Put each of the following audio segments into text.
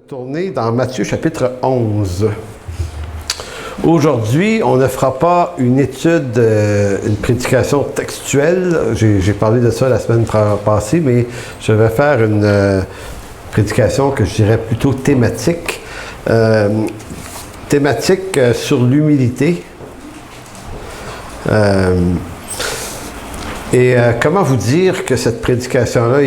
Tourner dans Matthieu chapitre 11. Aujourd'hui, on ne fera pas une étude, une prédication textuelle. J'ai parlé de ça la semaine passée, mais je vais faire une prédication que je dirais plutôt thématique. Thématique sur l'humilité. Comment vous dire que cette prédication-là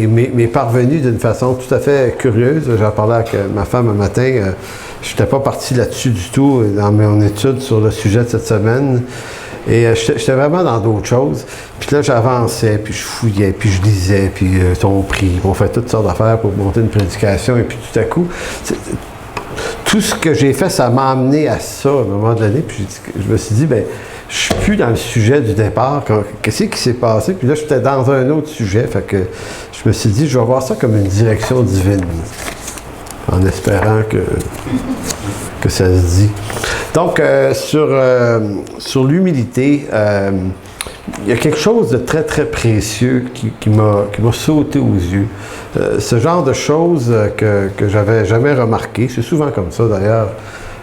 m'est parvenue d'une façon tout à fait curieuse. J'en parlais avec ma femme un matin. Je n'étais pas parti là-dessus du tout dans mon étude sur le sujet de cette semaine. Et j'étais vraiment dans d'autres choses. Puis là, j'avançais, puis je fouillais, puis je lisais, puis on prie, on fait toutes sortes d'affaires pour monter une prédication. Et puis tout à coup, tout ce que j'ai fait, ça m'a amené à ça à un moment donné. Puis je me suis dit, ben je suis plus dans le sujet du départ. Qu'est-ce qui s'est passé? Puis là, j'étais dans un autre sujet. Fait que je me suis dit, je vais voir ça comme une direction divine. En espérant que ça se dit. Donc, sur l'humilité, il y a quelque chose de très, très précieux qui m'a sauté aux yeux. Ce genre de choses que j'avais jamais remarqué. C'est souvent comme ça, d'ailleurs,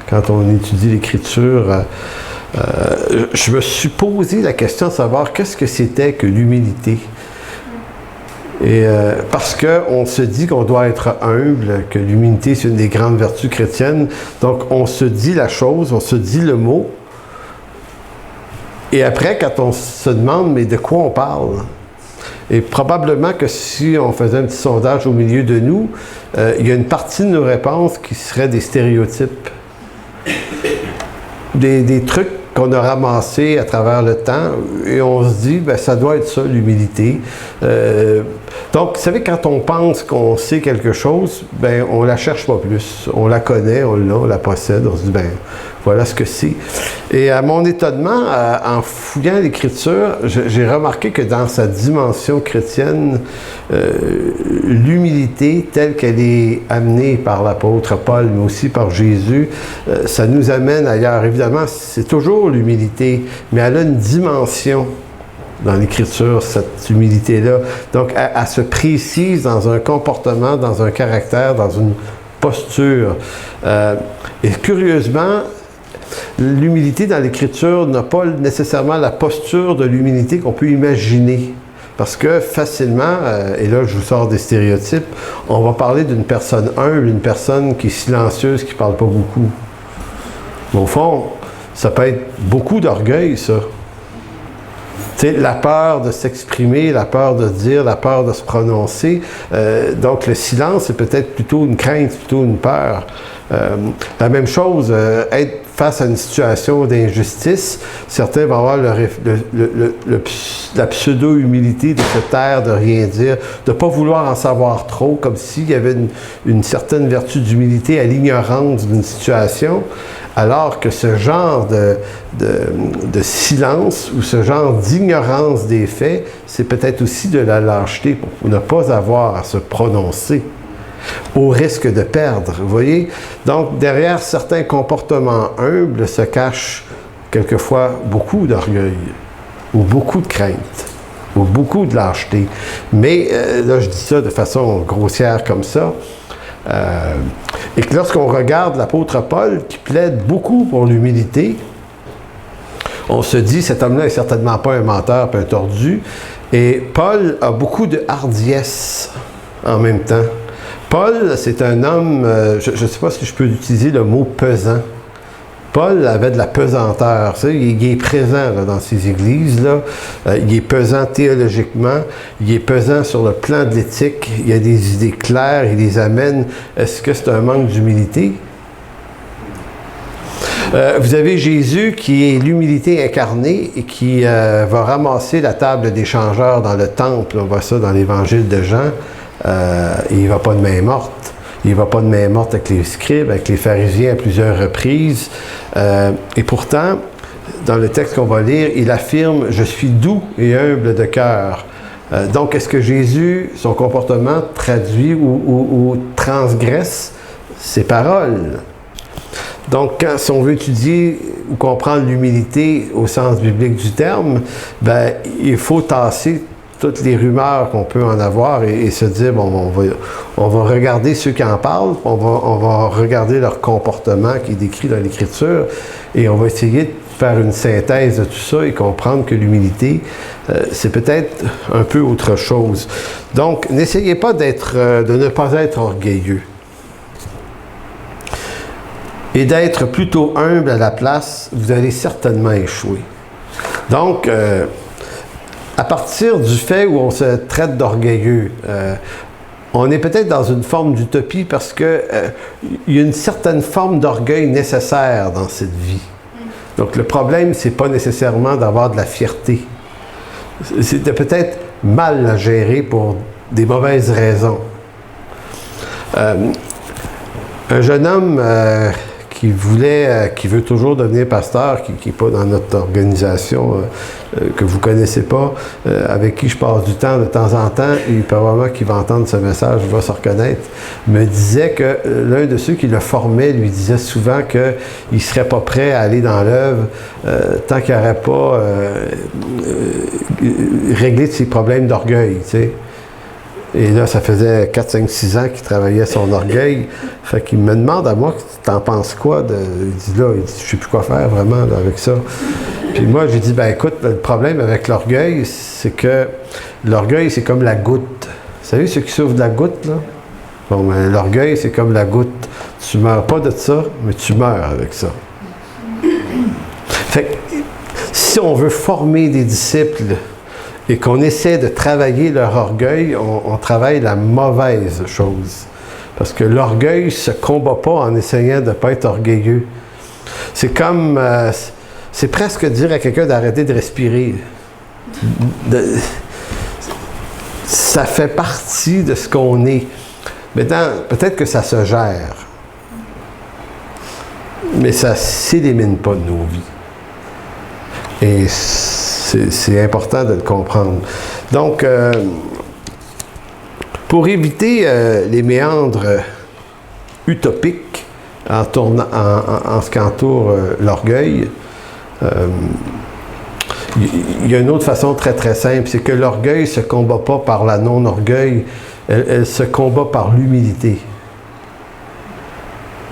quand on étudie l'Écriture. Je me suis posé la question de savoir qu'est-ce que c'était que l'humilité. Et parce qu'on se dit qu'on doit être humble, que l'humilité c'est une des grandes vertus chrétiennes, donc on se dit la chose, on se dit le mot, et après quand on se demande mais de quoi on parle, et probablement que si on faisait un petit sondage au milieu de nous, il y a une partie de nos réponses qui serait des stéréotypes, des trucs qu'on a ramassés à travers le temps, et on se dit, ben ça doit être ça, l'humilité. Donc, vous savez, quand on pense qu'on sait quelque chose, ben on la cherche pas plus. On la connaît, on l'a, on la possède, on se dit, ben voilà ce que c'est. Et à mon étonnement, en fouillant l'Écriture, j'ai remarqué que dans sa dimension chrétienne, l'humilité telle qu'elle est amenée par l'apôtre Paul, mais aussi par Jésus, ça nous amène ailleurs. Évidemment, c'est toujours l'humilité, mais elle a une dimension dans l'Écriture, cette humilité-là. Donc, elle se précise dans un comportement, dans un caractère, dans une posture. Et curieusement, l'humilité dans l'Écriture n'a pas nécessairement la posture de l'humilité qu'on peut imaginer. Parce que facilement, et là je vous sors des stéréotypes, on va parler d'une personne humble, une personne qui est silencieuse, qui ne parle pas beaucoup. Mais au fond, ça peut être beaucoup d'orgueil, ça. Tu sais, la peur de s'exprimer, la peur de dire, la peur de se prononcer. Donc le silence, c'est peut-être plutôt une crainte, plutôt une peur. La même chose, être face à une situation d'injustice, certains vont avoir la pseudo-humilité de se taire, de rien dire, de ne pas vouloir en savoir trop, comme s'il y avait une certaine vertu d'humilité à l'ignorance d'une situation, alors que ce genre de silence ou ce genre d'ignorance des faits, c'est peut-être aussi de la lâcheté pour ne pas avoir à se prononcer, au risque de perdre, vous voyez? Donc, derrière certains comportements humbles se cache quelquefois beaucoup d'orgueil, ou beaucoup de crainte, ou beaucoup de lâcheté. Mais, là, je dis ça de façon grossière comme ça, et que lorsqu'on regarde l'apôtre Paul, qui plaide beaucoup pour l'humilité, on se dit, cet homme-là n'est certainement pas un menteur, pas un tordu, et Paul a beaucoup de hardiesse en même temps. Paul, c'est un homme, je ne sais pas si je peux utiliser le mot pesant. Paul avait de la pesanteur, tu sais, il est présent là, dans ces églises-là, il est pesant théologiquement, il est pesant sur le plan de l'éthique, il a des idées claires, il les amène. Est-ce que c'est un manque d'humilité? Vous avez Jésus qui est l'humilité incarnée et qui va ramasser la table des changeurs dans le temple, on voit ça dans l'évangile de Jean. Il ne va pas de main morte. Il ne va pas de main morte avec les scribes, avec les pharisiens à plusieurs reprises. Et pourtant, dans le texte qu'on va lire, il affirme « Je suis doux et humble de cœur ». Donc, est-ce que Jésus, son comportement traduit ou transgresse ses paroles? Donc, si on veut étudier ou comprendre l'humilité au sens biblique du terme, ben, il faut tasser toutes les rumeurs qu'on peut en avoir et se dire, bon, on va regarder ceux qui en parlent, on va regarder leur comportement qui est décrit dans l'Écriture et on va essayer de faire une synthèse de tout ça et comprendre que l'humilité, c'est peut-être un peu autre chose. Donc, n'essayez pas de ne pas être orgueilleux et d'être plutôt humble à la place, vous allez certainement échouer. Donc, à partir du fait où on se traite d'orgueilleux, on est peut-être dans une forme d'utopie parce que il y a une certaine forme d'orgueil nécessaire dans cette vie. Donc le problème, c'est pas nécessairement d'avoir de la fierté. C'est de peut-être mal la gérer pour des mauvaises raisons. Un jeune homme qui veut toujours devenir pasteur, qui n'est pas dans notre organisation, que vous ne connaissez pas, avec qui je passe du temps de temps en temps, et probablement qu'il va entendre ce message, il va se reconnaître, me disait que l'un de ceux qui le formait lui disait souvent qu'il ne serait pas prêt à aller dans l'œuvre tant qu'il n'aurait pas réglé ses problèmes d'orgueil, tu sais. Et là, ça faisait 4, 5, 6 ans qu'il travaillait son orgueil. Fait qu'il me demande à moi, t'en penses quoi? Il dit, je ne sais plus quoi faire vraiment là, avec ça. Puis moi, j'ai dit, ben écoute, le problème avec l'orgueil, c'est que l'orgueil, c'est comme la goutte. Vous savez ceux qui souffrent de la goutte, là? Bon, ben l'orgueil, c'est comme la goutte. Tu ne meurs pas de ça, mais tu meurs avec ça. Fait que, si on veut former des disciples et qu'on essaie de travailler leur orgueil, on travaille la mauvaise chose. Parce que l'orgueil ne se combat pas en essayant de ne pas être orgueilleux. C'est comme... c'est presque dire à quelqu'un d'arrêter de respirer. Ça fait partie de ce qu'on est. Maintenant, peut-être que ça se gère. Mais ça ne s'élimine pas de nos vies. Et c'est important de le comprendre. Donc, pour éviter les méandres utopiques en ce qui entoure l'orgueil, il y a une autre façon très très simple, c'est que l'orgueil ne se combat pas par la non-orgueil, elle se combat par l'humilité.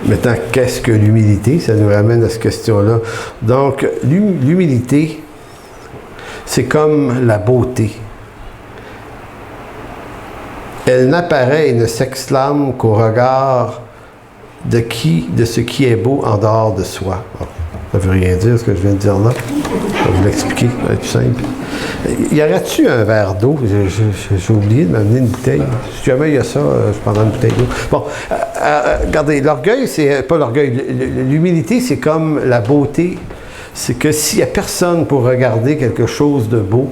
Maintenant, qu'est-ce que l'humilité? Ça nous ramène à cette question-là. Donc, l'humilité, c'est comme la beauté. Elle n'apparaît et ne s'exclame qu'au regard de ce qui est beau en dehors de soi. Bon, ça ne veut rien dire ce que je viens de dire là. Je vais vous l'expliquer, ça va être plus simple. Y aurait-tu un verre d'eau? J'ai oublié de m'amener une bouteille. Si jamais il y a ça, je prendrai une bouteille d'eau. Bon, regardez, l'orgueil, c'est pas l'orgueil. L'humilité, c'est comme la beauté. C'est que s'il n'y a personne pour regarder quelque chose de beau,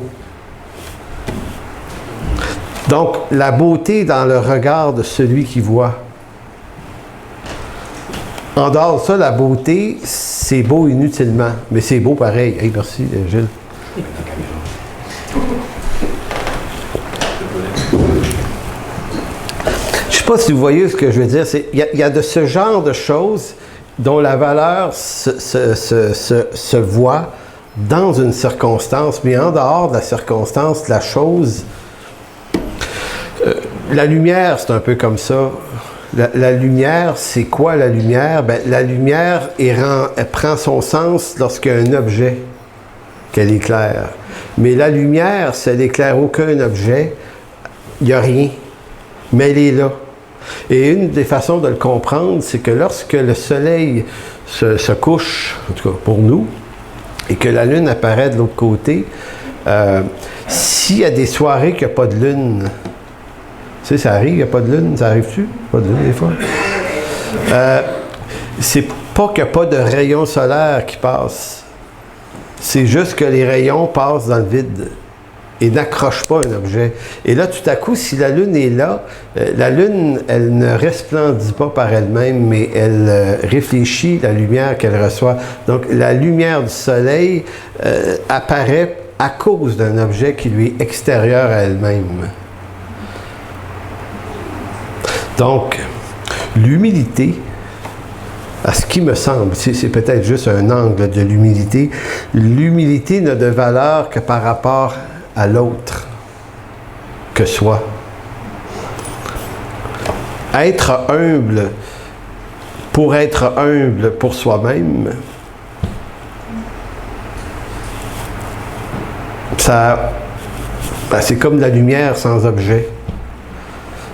donc la beauté dans le regard de celui qui voit. En dehors de ça, la beauté, c'est beau inutilement, mais c'est beau pareil. Hey, merci, Gilles. Je ne sais pas si vous voyez ce que je veux dire. Il y a de ce genre de choses dont la valeur se voit dans une circonstance, mais en dehors de la circonstance, la chose... la lumière, c'est un peu comme ça. La lumière, c'est quoi la lumière? Ben, la lumière, elle prend son sens lorsqu'il y a un objet qu'elle éclaire. Mais la lumière, si elle n'éclaire aucun objet, il n'y a rien. Mais elle est là. Et une des façons de le comprendre, c'est que lorsque le soleil se couche, en tout cas pour nous, et que la lune apparaît de l'autre côté, s'il y a des soirées qu'il n'y a pas de lune, tu sais, ça arrive, il n'y a pas de lune, ça arrive-tu? Pas de lune des fois. C'est pas qu'il n'y a pas de rayons solaires qui passent. C'est juste que les rayons passent dans le vide et n'accrochent pas un objet. Et là, tout à coup, si la lune est là, la lune, elle ne resplendit pas par elle-même, mais elle réfléchit la lumière qu'elle reçoit. Donc, la lumière du soleil apparaît à cause d'un objet qui lui est extérieur à elle-même. Donc, l'humilité, à ce qui me semble, c'est peut-être juste un angle de l'humilité, l'humilité n'a de valeur que par rapport à l'autre. que soi. Être humble pour soi-même, c'est comme la lumière sans objet.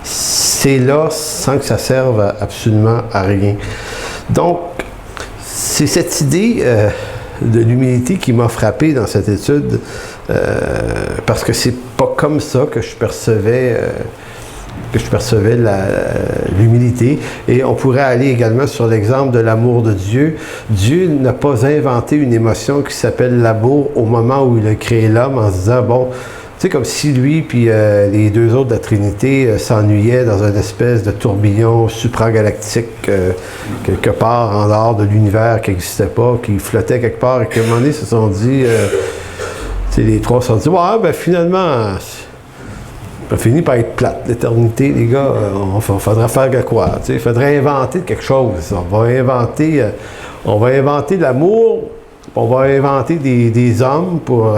C'est là sans que ça serve absolument à rien. Donc, c'est cette idée de l'humilité qui m'a frappé dans cette étude, parce que c'est pas comme ça que je percevais l'humilité. Et on pourrait aller également sur l'exemple de l'amour de Dieu. Dieu n'a pas inventé une émotion qui s'appelle l'amour au moment où il a créé l'homme en se disant, bon, tu sais, comme si lui puis les deux autres de la Trinité s'ennuyaient dans une espèce de tourbillon supragalactique quelque part en dehors de l'univers qui n'existait pas, qui flottait quelque part et qu'à un moment donné, ils se sont dit, les trois se sont dit, ouais, ben finalement, ça finit par être plate, l'éternité, les gars, il faudra faire quoi? Il faudrait inventer quelque chose. On va inventer l'amour, on va inventer des hommes pour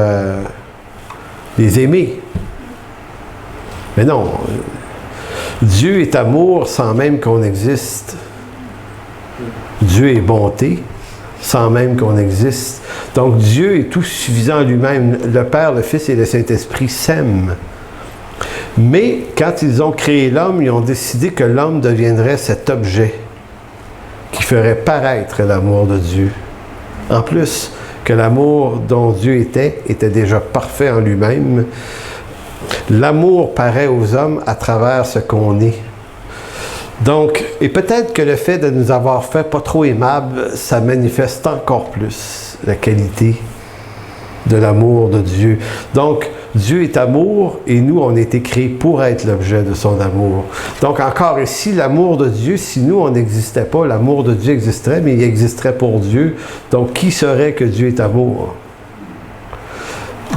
les aimer. Mais non, Dieu est amour sans même qu'on existe. Dieu est bonté sans même qu'on existe. Donc Dieu est tout suffisant lui-même. Le Père, le Fils et le Saint-Esprit s'aiment. Mais quand ils ont créé l'homme, ils ont décidé que l'homme deviendrait cet objet qui ferait paraître l'amour de Dieu. En plus que l'amour dont Dieu était déjà parfait en lui-même. L'amour paraît aux hommes à travers ce qu'on est. Donc, et peut-être que le fait de nous avoir fait pas trop aimables, ça manifeste encore plus la qualité de l'amour de Dieu. Donc, Dieu est amour et nous, on a été créés pour être l'objet de son amour. Donc, encore ici, l'amour de Dieu, si nous, on n'existait pas, l'amour de Dieu existerait, mais il existerait pour Dieu. Donc, qui saurait que Dieu est amour?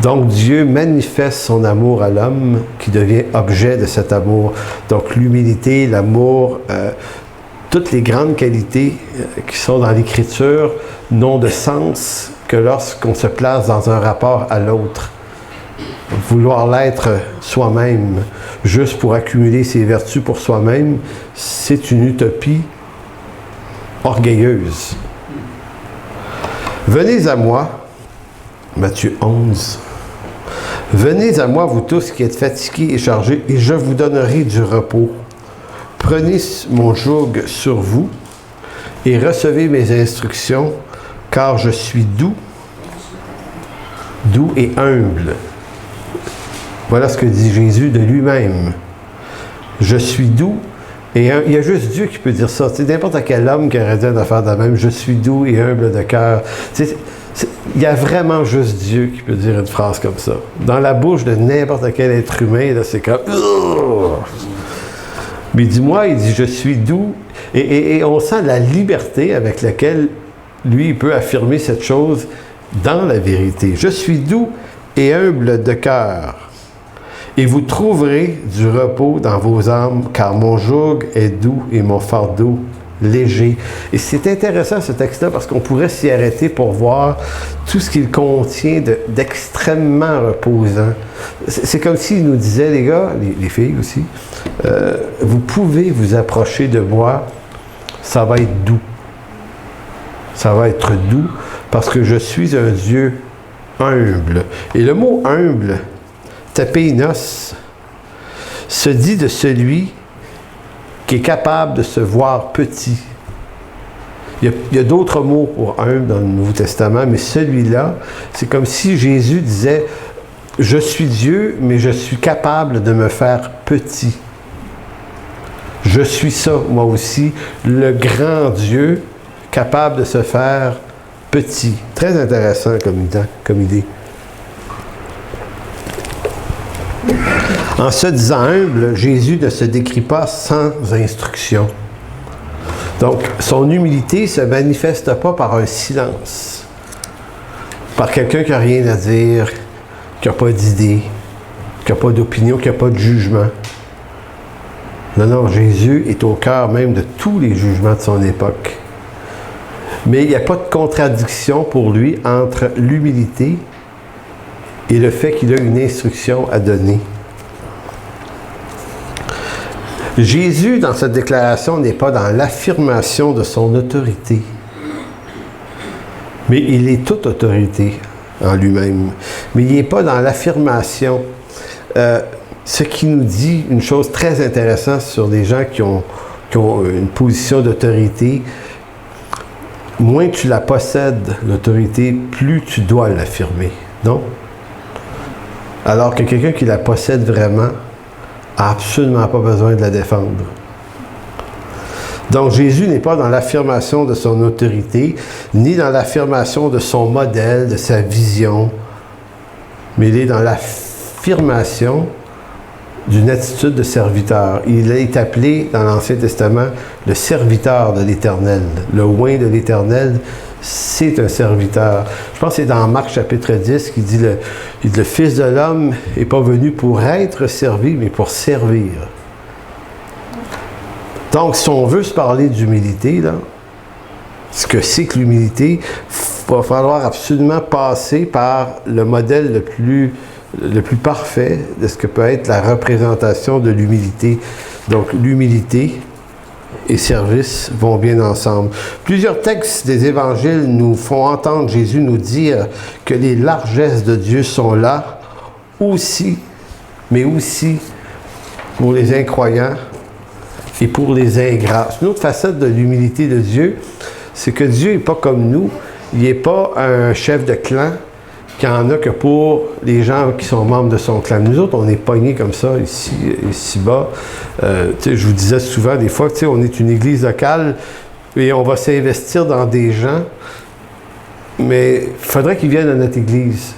Donc, Dieu manifeste son amour à l'homme qui devient objet de cet amour. Donc, l'humilité, l'amour, toutes les grandes qualités qui sont dans l'Écriture n'ont de sens que lorsqu'on se place dans un rapport à l'autre. Vouloir l'être soi-même, juste pour accumuler ses vertus pour soi-même, c'est une utopie orgueilleuse. Venez à moi, Matthieu 11. Venez à moi, vous tous qui êtes fatigués et chargés, et je vous donnerai du repos. Prenez mon joug sur vous et recevez mes instructions, car je suis doux et humble. Voilà ce que dit Jésus de lui-même. Je suis doux et il y a juste Dieu qui peut dire ça. C'est n'importe quel homme qui aurait dit une affaire de même. Je suis doux et humble de cœur. Il y a vraiment juste Dieu qui peut dire une phrase comme ça. Dans la bouche de n'importe quel être humain, là, c'est comme... Mais dis-moi, il dit, je suis doux. Et on sent la liberté avec laquelle lui, il peut affirmer cette chose dans la vérité. Je suis doux et humble de cœur. Et vous trouverez du repos dans vos âmes, car mon joug est doux et mon fardeau léger. Et c'est intéressant ce texte-là parce qu'on pourrait s'y arrêter pour voir tout ce qu'il contient d'extrêmement reposant. C'est comme s'il nous disait, les gars, les filles aussi, vous pouvez vous approcher de moi, ça va être doux. Ça va être doux parce que je suis un Dieu humble. Et le mot humble, tapeinos, se dit de celui qui est capable de se voir petit. Il y a d'autres mots pour humble dans le Nouveau Testament, mais celui-là, c'est comme si Jésus disait, je suis Dieu, mais je suis capable de me faire petit. Je suis ça, moi aussi, le grand Dieu, capable de se faire petit. Très intéressant comme idée. En se disant humble, Jésus ne se décrit pas sans instruction. Donc, son humilité ne se manifeste pas par un silence, par quelqu'un qui n'a rien à dire, qui n'a pas d'idée, qui n'a pas d'opinion, qui n'a pas de jugement. Non, Jésus est au cœur même de tous les jugements de son époque. Mais il n'y a pas de contradiction pour lui entre l'humilité et le fait qu'il a une instruction à donner. Jésus, dans cette déclaration, n'est pas dans l'affirmation de son autorité, mais il est toute autorité en lui-même. Mais il n'est pas dans l'affirmation. Ce qui nous dit une chose très intéressante sur des gens qui ont une position d'autorité. Moins tu la possèdes, l'autorité, plus tu dois l'affirmer. Non? Alors que quelqu'un qui la possède vraiment n'a absolument pas besoin de la défendre. Donc Jésus n'est pas dans l'affirmation de son autorité, ni dans l'affirmation de son modèle, de sa vision, mais il est dans l'affirmation d'une attitude de serviteur. Il est appelé dans l'Ancien Testament le serviteur de l'Éternel. Le oint de l'Éternel, c'est un serviteur. Je pense que c'est dans Marc chapitre 10 qui dit le Fils de l'homme n'est pas venu pour être servi, mais pour servir. Donc, si on veut se parler d'humilité, là, ce que c'est que l'humilité, il va falloir absolument passer par le modèle le plus parfait de ce que peut être la représentation de l'humilité. Donc, l'humilité et service vont bien ensemble. Plusieurs textes des évangiles nous font entendre Jésus nous dire que les largesses de Dieu sont là aussi, mais aussi pour les incroyants et pour les ingrats. Une autre facette de l'humilité de Dieu, c'est que Dieu n'est pas comme nous. Il n'est pas un chef de clan qui en a que pour les gens qui sont membres de son clan. Nous autres, on est pognés comme ça, ici-bas. Je vous disais souvent, des fois, on est une église locale et on va s'investir dans des gens, mais il faudrait qu'ils viennent à notre église.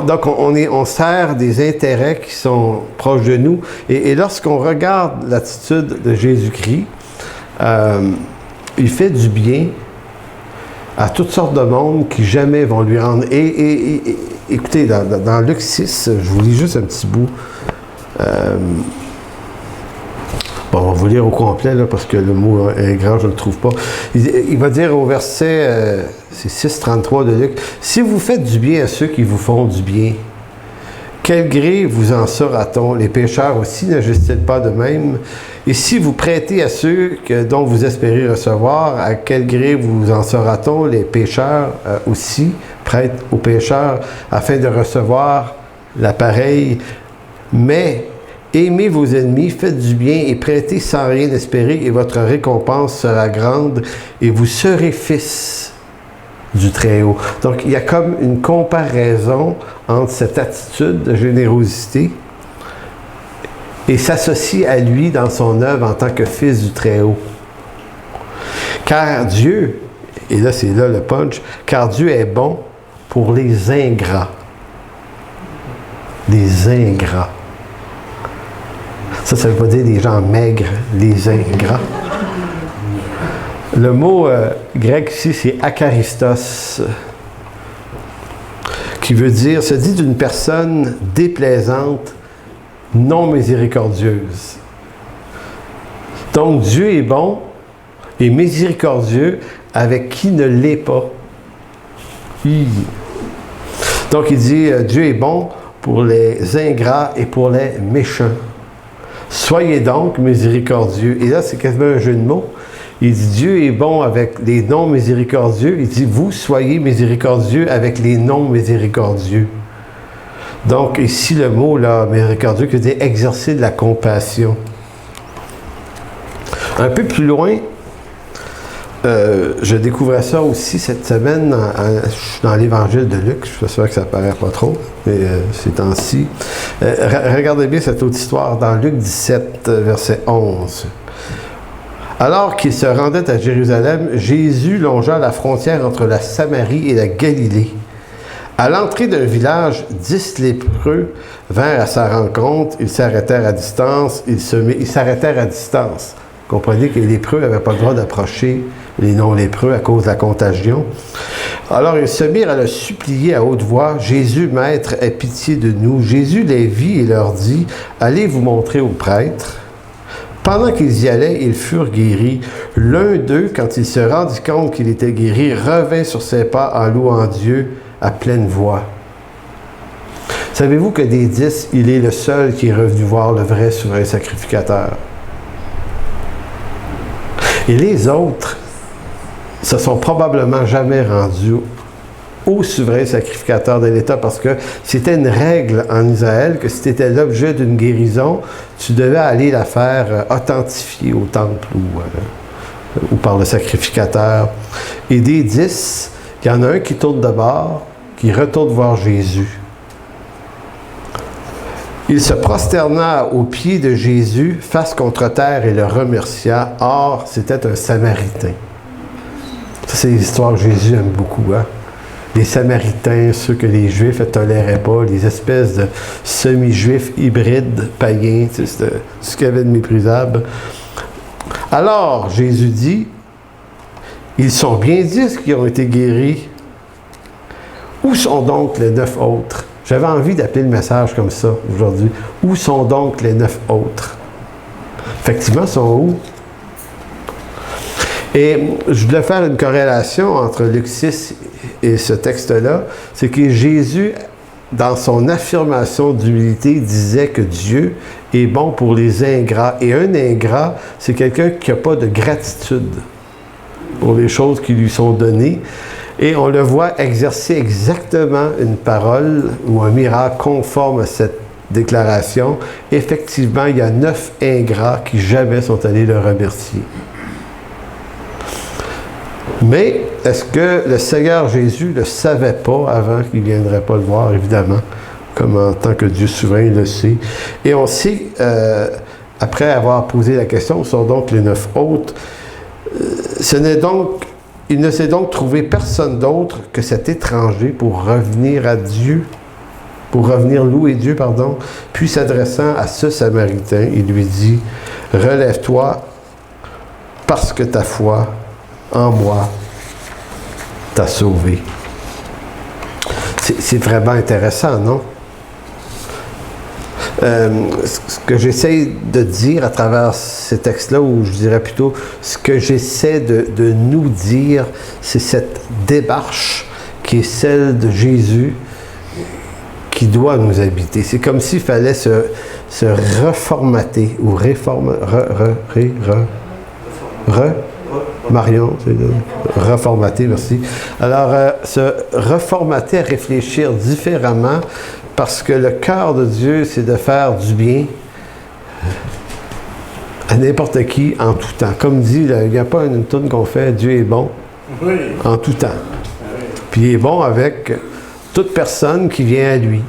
Donc, on sert des intérêts qui sont proches de nous. Et lorsqu'on regarde l'attitude de Jésus-Christ, il fait du bien à toutes sortes de monde qui jamais vont lui rendre. Et écoutez, dans Luc 6, je vous lis juste un petit bout. Bon, on va vous lire au complet, là, parce que le mot ingrat, je ne le trouve pas. Il va dire au verset, c'est 6,33 de Luc, « Si vous faites du bien à ceux qui vous font du bien, quel gré vous en sera-t-on? Les pécheurs aussi n'agissent-ils pas de même? Et si vous prêtez à ceux dont vous espérez recevoir, à quel gré vous en sera-t-on? Les pécheurs aussi prêtent aux pécheurs afin de recevoir l'appareil. Mais aimez vos ennemis, faites du bien et prêtez sans rien espérer, et votre récompense sera grande, et vous serez fils du Très-Haut. » Donc, il y a comme une comparaison entre cette attitude de générosité et s'associe à lui dans son œuvre en tant que fils du Très-Haut. Car Dieu, et là c'est là le punch, car Dieu est bon pour les ingrats. Les ingrats. Ça veut pas dire des gens maigres, les ingrats. Le mot grec ici, c'est akaristos, qui veut dire, se dit d'une personne déplaisante, non miséricordieuse. Donc Dieu est bon et miséricordieux avec qui ne l'est pas. Donc il dit, Dieu est bon pour les ingrats et pour les méchants. Soyez donc miséricordieux. Et là, c'est quasiment un jeu de mots. Il dit, Dieu est bon avec les non-miséricordieux. Il dit, vous soyez miséricordieux avec les non-miséricordieux. Donc, ici, le mot, là, miséricordieux, qui veut dire exercer de la compassion. Un peu plus loin, je découvrais ça aussi cette semaine dans l'Évangile de Luc. Je suis sûr que ça ne paraît pas trop, mais ces temps-ci. Regardez bien cette autre histoire dans Luc 17, verset 11. Alors qu'il se rendait à Jérusalem, Jésus longea la frontière entre la Samarie et la Galilée. À l'entrée d'un village, 10 lépreux vinrent à sa rencontre. Ils s'arrêtèrent à distance. Ils s'arrêtèrent à distance. Vous comprenez que les lépreux n'avaient pas le droit d'approcher les non-lépreux à cause de la contagion. Alors ils se mirent à le supplier à haute voix, « Jésus, Maître, aie pitié de nous. » Jésus les vit et leur dit, « Allez vous montrer aux prêtres. » Pendant qu'ils y allaient, ils furent guéris. L'un d'eux, quand il se rendit compte qu'il était guéri, revint sur ses pas en louant Dieu à pleine voix. Savez-vous que des 10, il est le seul qui est revenu voir le vrai souverain sacrificateur? Et les autres se sont probablement jamais rendus au souverain sacrificateur de l'État parce que c'était une règle en Israël que si tu étais l'objet d'une guérison, tu devais aller la faire authentifier au temple ou par le sacrificateur. Et des 10, il y en a un qui tourne de bord, qui retourne voir Jésus. Il se prosterna aux pieds de Jésus, face contre terre, et le remercia. Or, c'était un Samaritain. Ça, c'est l'histoire que Jésus aime beaucoup, hein? Les Samaritains, ceux que les Juifs ne toléraient pas, les espèces de semi-juifs hybrides, païens, c'est ce qu'il y avait de méprisable. Alors, Jésus dit, ils sont bien 10 qui ont été guéris. Où sont donc les 9 autres? J'avais envie d'appeler le message comme ça aujourd'hui. Où sont donc les 9 autres? Effectivement, ils sont où? Et je voulais faire une corrélation entre Luc 6 et ce texte-là. C'est que Jésus, dans son affirmation d'humilité, disait que Dieu est bon pour les ingrats. Et un ingrat, c'est quelqu'un qui n'a pas de gratitude pour les choses qui lui sont données. Et on le voit exercer exactement une parole ou un miracle conforme à cette déclaration. Effectivement, il y a 9 ingrats qui jamais sont allés le remercier. Mais est-ce que le Seigneur Jésus ne le savait pas avant qu'il ne viendrait pas le voir, évidemment, comme en tant que Dieu souverain, il le sait. Et on sait, après avoir posé la question, où sont donc les 9 autres, il ne s'est donc trouvé personne d'autre que cet étranger pour revenir à Dieu, pour revenir louer Dieu, pardon. Puis s'adressant à ce Samaritain, il lui dit, « Relève-toi, parce que ta foi en moi t'a sauvé. » C'est vraiment intéressant, non? Ce que j'essaie de dire à travers ces textes-là, ou je dirais plutôt, ce que j'essaie de nous dire, c'est cette démarche qui est celle de Jésus qui doit nous habiter. C'est comme s'il fallait se reformater ou Marion, reformater, merci. Alors, se reformater à réfléchir différemment parce que le cœur de Dieu, c'est de faire du bien à n'importe qui, en tout temps. Comme dit, il n'y a pas une toune qu'on fait, Dieu est bon, oui, en tout temps. Oui. Puis il est bon avec toute personne qui vient à lui.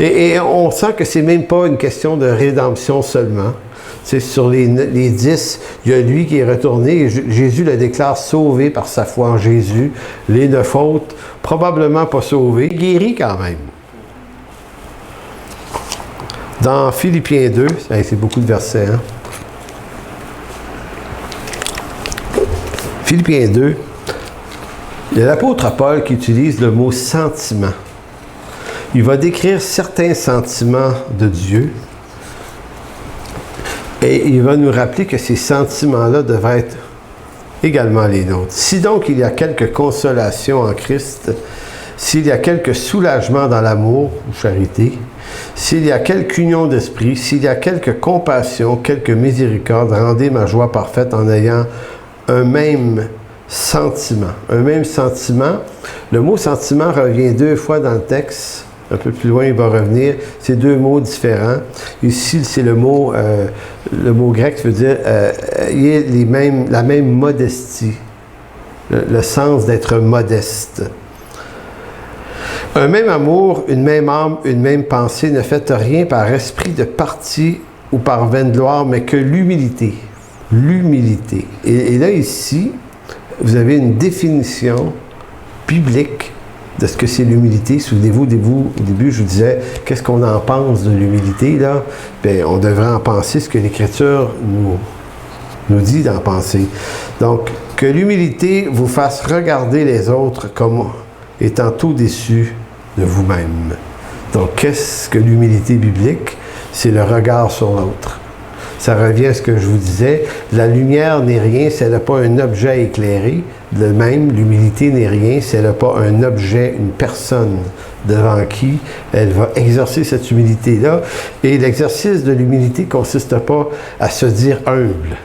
Et on sent que c'est même pas une question de rédemption seulement. C'est sur les 10, il y a lui qui est retourné et Jésus le déclare sauvé par sa foi en Jésus. Les 9 autres, probablement pas sauvés, guéris quand même. Dans Philippiens 2, c'est beaucoup de versets, hein? Philippiens 2, il y a l'apôtre Paul qui utilise le mot sentiment. Il va décrire certains sentiments de Dieu. Et il va nous rappeler que ces sentiments-là devraient être également les nôtres. Si donc il y a quelque consolation en Christ, s'il y a quelque soulagement dans l'amour ou charité, s'il y a quelque union d'esprit, s'il y a quelque compassion, quelque miséricorde, rendez ma joie parfaite en ayant un même sentiment. Un même sentiment. Le mot sentiment revient 2 fois dans le texte. Un peu plus loin, il va revenir. C'est 2 mots différents. Ici, c'est le mot grec qui veut dire la même modestie. Le sens d'être modeste. Un même amour, une même âme, une même pensée, ne faites rien par esprit de parti ou par vaine gloire, mais que l'humilité. L'humilité. Et là, ici, vous avez une définition biblique de ce que c'est l'humilité. Souvenez-vous, au début, je vous disais, qu'est-ce qu'on en pense de l'humilité, là? Bien, on devrait en penser ce que l'Écriture nous dit d'en penser. Donc, que l'humilité vous fasse regarder les autres comme étant au-dessus de vous-même. Donc, qu'est-ce que l'humilité biblique? C'est le regard sur l'autre. Ça revient à ce que je vous disais. La lumière n'est rien si elle n'a pas un objet éclairé. De même, l'humilité n'est rien si elle n'a pas un objet, une personne devant qui elle va exercer cette humilité-là. Et l'exercice de l'humilité ne consiste pas à se dire humble.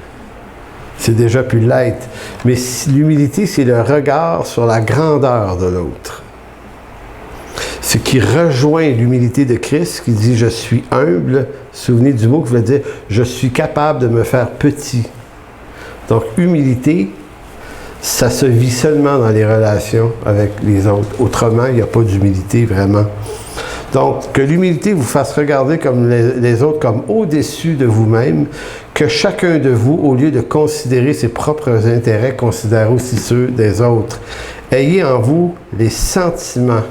C'est déjà pu l'être. Mais l'humilité, c'est le regard sur la grandeur de l'autre. Ce qui rejoint l'humilité de Christ, qui dit « je suis humble », souvenez du mot qui veut dire « je suis capable de me faire petit ». Donc, humilité, ça se vit seulement dans les relations avec les autres. Autrement, il n'y a pas d'humilité vraiment. Donc, que l'humilité vous fasse regarder comme les autres comme au-dessus de vous-même, que chacun de vous, au lieu de considérer ses propres intérêts, considère aussi ceux des autres. Ayez en vous les sentiments.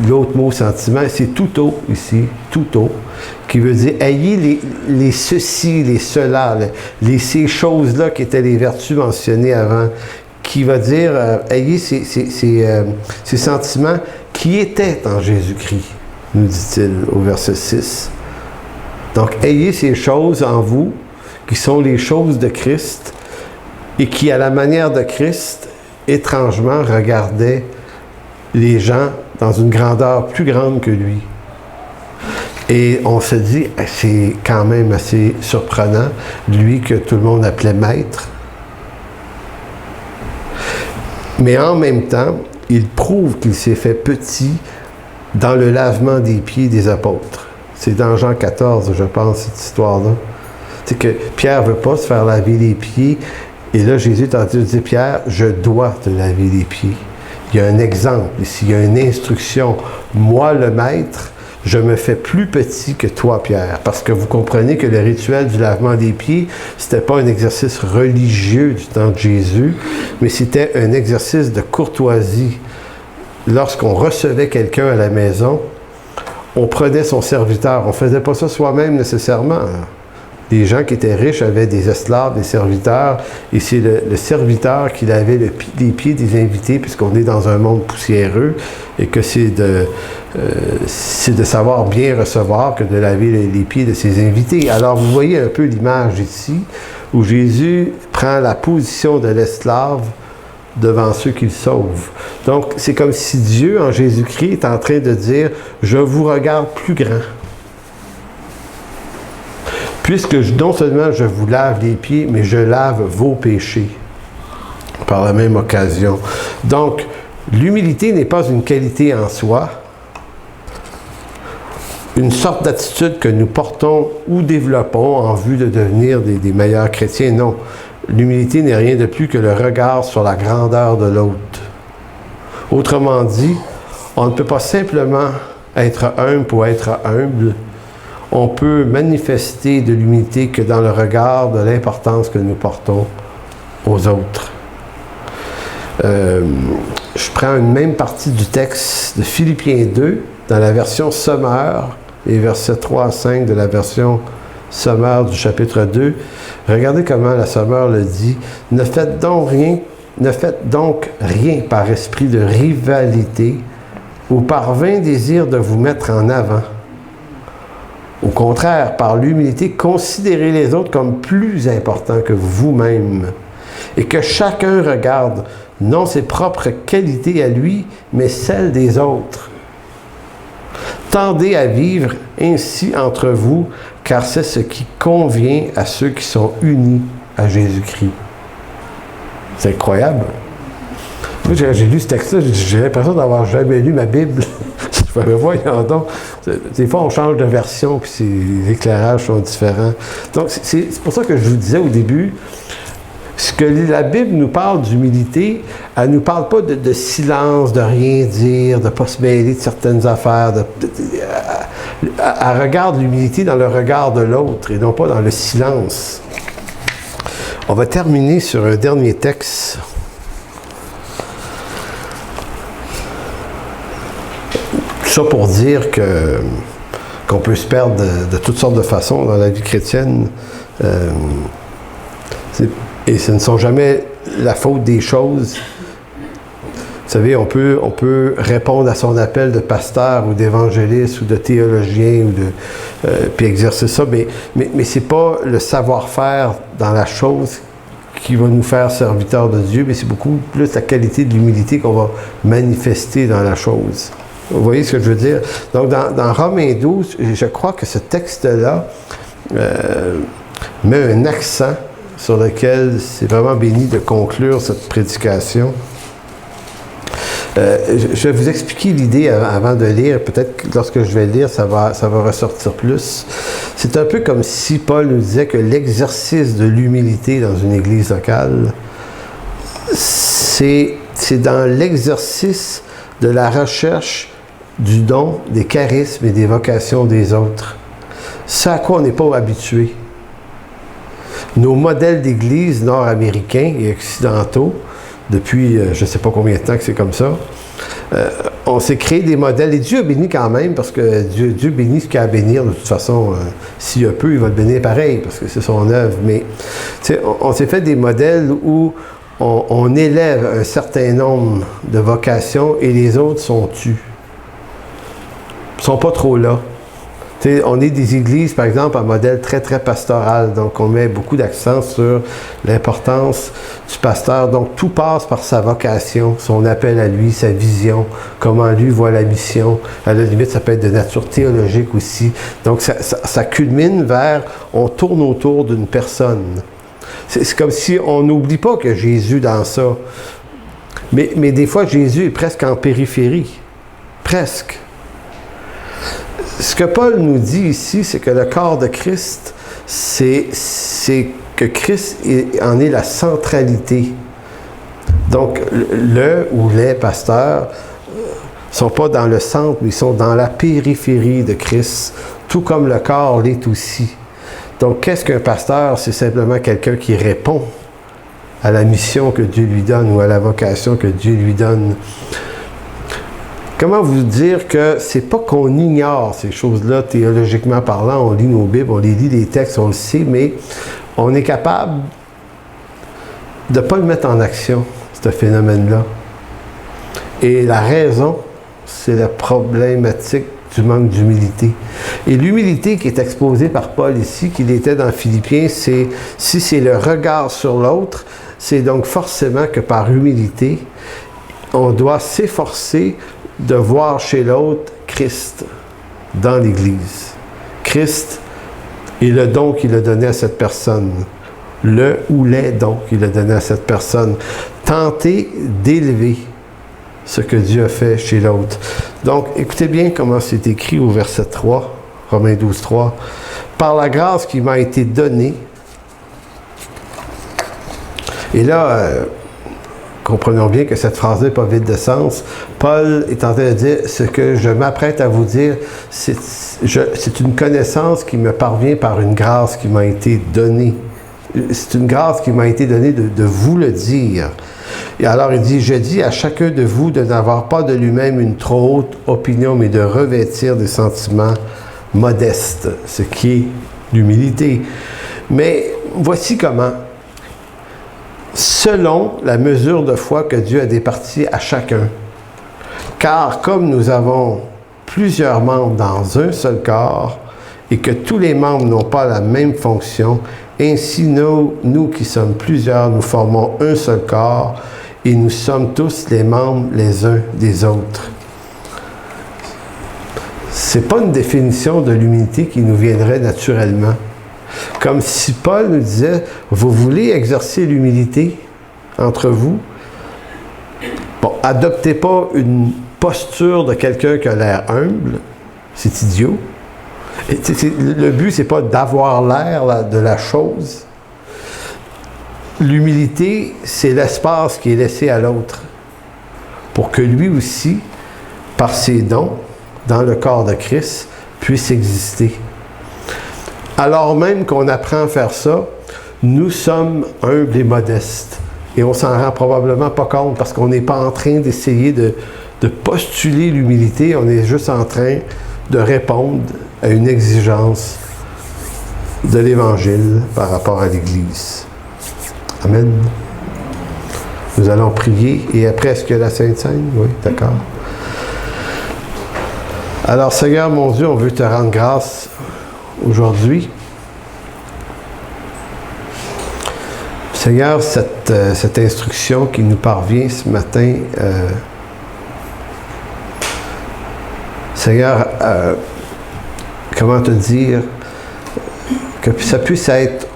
L'autre mot sentiment, c'est touto ici, touto, qui veut dire ayez les ceci, les cela, ces choses-là qui étaient les vertus mentionnées avant, qui va dire ayez ces sentiments qui étaient en Jésus-Christ, nous dit-il au verset 6. Donc, ayez ces choses en vous, qui sont les choses de Christ, et qui, à la manière de Christ, étrangement, regardaient les gens dans une grandeur plus grande que lui. Et on se dit, c'est quand même assez surprenant, lui que tout le monde appelait maître. Mais en même temps, il prouve qu'il s'est fait petit dans le lavement des pieds des apôtres. C'est dans Jean 14, je pense, cette histoire-là. C'est que Pierre ne veut pas se faire laver les pieds. Et là, Jésus est en train de dire, Pierre, je dois te laver les pieds. Il y a un exemple ici, il y a une instruction. Moi, le maître, je me fais plus petit que toi, Pierre. Parce que vous comprenez que le rituel du lavement des pieds, c'était pas un exercice religieux du temps de Jésus, mais c'était un exercice de courtoisie. Lorsqu'on recevait quelqu'un à la maison, on prenait son serviteur. On ne faisait pas ça soi-même nécessairement. Les gens qui étaient riches avaient des esclaves, des serviteurs, et c'est le serviteur qui lavait les pieds des invités, puisqu'on est dans un monde poussiéreux, et que c'est de savoir bien recevoir que de laver les pieds de ses invités. Alors, vous voyez un peu l'image ici, où Jésus prend la position de l'esclave devant ceux qu'il sauve. Donc, c'est comme si Dieu, en Jésus-Christ, est en train de dire « Je vous regarde plus grand. Puisque non seulement je vous lave les pieds, mais je lave vos péchés. » Par la même occasion. Donc, l'humilité n'est pas une qualité en soi, une sorte d'attitude que nous portons ou développons en vue de devenir des meilleurs chrétiens. Non. L'humilité n'est rien de plus que le regard sur la grandeur de l'autre. Autrement dit, on ne peut pas simplement être humble pour être humble. On peut manifester de l'humilité que dans le regard de l'importance que nous portons aux autres. Je prends une même partie du texte de Philippiens 2, dans la version sommaire, les versets 3 à 5 de la version sommaire du chapitre 2. Regardez comment la sommaire le dit. Ne faites donc rien par esprit de rivalité ou par vain désir de vous mettre en avant. Au contraire, par l'humilité, considérez les autres comme plus importants que vous-même et que chacun regarde non ses propres qualités à lui, mais celles des autres. Tendez à vivre ainsi entre vous, car c'est ce qui convient à ceux qui sont unis à Jésus-Christ. C'est incroyable. Moi, j'ai lu ce texte-là, j'ai l'impression d'avoir jamais lu ma Bible. Je me voyons donc. Des fois, on change de version, puis les éclairages sont différents. Donc, c'est pour ça que je vous disais au début, ce que la Bible nous parle d'humilité, elle ne nous parle pas de silence, de rien dire, de ne pas se mêler de certaines affaires. Elle regarde l'humilité dans le regard de l'autre et non pas dans le silence. On va terminer sur un dernier texte. Tout ça pour dire qu'on peut se perdre de toutes sortes de façons dans la vie chrétienne. Et ce ne sont jamais la faute des choses. savez, on peut répondre à son appel de pasteur ou d'évangéliste ou de théologien puis exercer ça, mais c'est pas le savoir-faire dans la chose qui va nous faire serviteurs de Dieu, mais c'est beaucoup plus la qualité de l'humilité qu'on va manifester dans la chose. Vous voyez ce que je veux dire? Donc, dans Romains 12, je crois que ce texte-là met un accent sur lequel c'est vraiment béni de conclure cette prédication. Je vais vous expliquer l'idée avant de lire. Peut-être que lorsque je vais lire, ça va ressortir plus. C'est un peu comme si Paul nous disait que l'exercice de l'humilité dans une église locale, c'est dans l'exercice de la recherche du don, des charismes et des vocations des autres. C'est à quoi on n'est pas habitué. Nos modèles d'église nord-américains et occidentaux, depuis je ne sais pas combien de temps que c'est comme ça, on s'est créé des modèles, et Dieu a béni quand même, parce que Dieu bénit ce qu'il a à bénir, de toute façon, s'il y a peu, il va le bénir pareil, parce que c'est son œuvre, mais on s'est fait des modèles où on élève un certain nombre de vocations et les autres sont tues. Ils ne sont pas trop là. On est des églises, par exemple, à modèle très, très pastoral. Donc, on met beaucoup d'accent sur l'importance du pasteur. Donc, tout passe par sa vocation, son appel à lui, sa vision, comment lui voit la mission. À la limite, ça peut être de nature théologique aussi. Donc, ça culmine vers, on tourne autour d'une personne. C'est comme si on n'oublie pas que Jésus dans ça. Mais des fois, Jésus est presque en périphérie. Presque. Ce que Paul nous dit ici, c'est que le corps de Christ, c'est que Christ en est la centralité. Donc, le ou les pasteurs ne sont pas dans le centre, mais ils sont dans la périphérie de Christ, tout comme le corps l'est aussi. Donc, qu'est-ce qu'un pasteur? C'est simplement quelqu'un qui répond à la mission que Dieu lui donne ou à la vocation que Dieu lui donne. Comment vous dire que c'est pas qu'on ignore ces choses-là, théologiquement parlant, on lit nos Bibles, on les lit les textes, on le sait, mais on est capable de ne pas le mettre en action, ce phénomène-là. Et la raison, c'est la problématique du manque d'humilité. Et l'humilité qui est exposée par Paul ici, qu'il était dans Philippiens, si c'est le regard sur l'autre, c'est donc forcément que par humilité, on doit s'efforcer de voir chez l'autre Christ dans l'Église. Christ et le don qu'il a donné à cette personne. Le ou les dons qu'il a donné à cette personne. Tenter d'élever ce que Dieu a fait chez l'autre. Donc, écoutez bien comment c'est écrit au verset 3, Romains 12, 3. « Par la grâce qui m'a été donnée. » Et là, comprenons bien que cette phrase-là n'est pas vide de sens. Paul est en train de dire, ce que je m'apprête à vous dire, c'est une connaissance qui me parvient par une grâce qui m'a été donnée. C'est une grâce qui m'a été donnée de vous le dire. Et alors il dit, je dis à chacun de vous de n'avoir pas de lui-même une trop haute opinion, mais de revêtir des sentiments modestes, ce qui est l'humilité. Mais voici comment. Selon la mesure de foi que Dieu a départie à chacun. Car comme nous avons plusieurs membres dans un seul corps, et que tous les membres n'ont pas la même fonction, ainsi nous qui sommes plusieurs, nous formons un seul corps, et nous sommes tous les membres les uns des autres. C'est pas une définition de l'humilité qui nous viendrait naturellement. Comme si Paul nous disait, vous voulez exercer l'humilité entre vous? Bon, adoptez pas une posture de quelqu'un qui a l'air humble, c'est idiot. Et le but, c'est pas d'avoir l'air de la chose. L'humilité, c'est l'espace qui est laissé à l'autre pour que lui aussi, par ses dons, dans le corps de Christ, puisse exister. Alors même qu'on apprend à faire ça, nous sommes humbles et modestes. Et on s'en rend probablement pas compte parce qu'on n'est pas en train d'essayer de postuler l'humilité, on est juste en train de répondre à une exigence de l'Évangile par rapport à l'Église. Amen. Nous allons prier. Et après, est-ce que la Sainte Seine? Oui, d'accord. Alors, Seigneur, mon Dieu, on veut te rendre grâce aujourd'hui. Seigneur, cette instruction qui nous parvient ce matin, Seigneur, comment te dire, que ça puisse être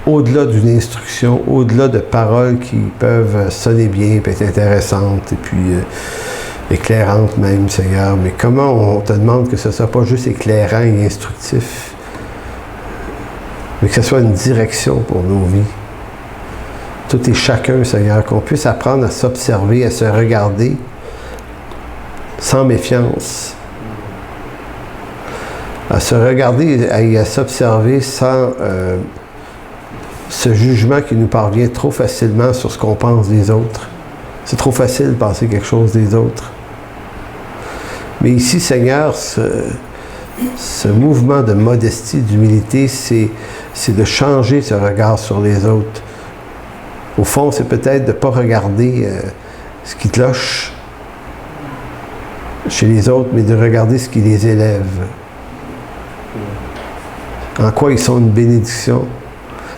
au-delà d'une instruction, au-delà de paroles qui peuvent sonner bien, puis être intéressantes, et puis éclairantes même, Seigneur. Mais comment on te demande que ce ne soit pas juste éclairant et instructif, mais que ce soit une direction pour nos vies. Tout et chacun, Seigneur, qu'on puisse apprendre à s'observer, à se regarder sans méfiance, à se regarder et à s'observer sans ce jugement qui nous parvient trop facilement sur ce qu'on pense des autres. C'est trop facile de penser quelque chose des autres. Mais ici, Seigneur, ce mouvement de modestie, d'humilité, c'est de changer ce regard sur les autres. Au fond, c'est peut-être de ne pas regarder ce qui cloche chez les autres, mais de regarder ce qui les élève. En quoi ils sont une bénédiction.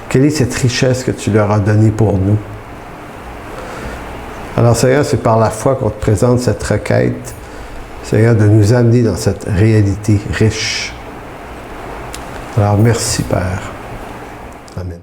Quelle est cette richesse que tu leur as donnée pour nous? Alors, Seigneur, c'est par la foi qu'on te présente cette requête, Seigneur, de nous amener dans cette réalité riche. Alors, merci, Père. Amen.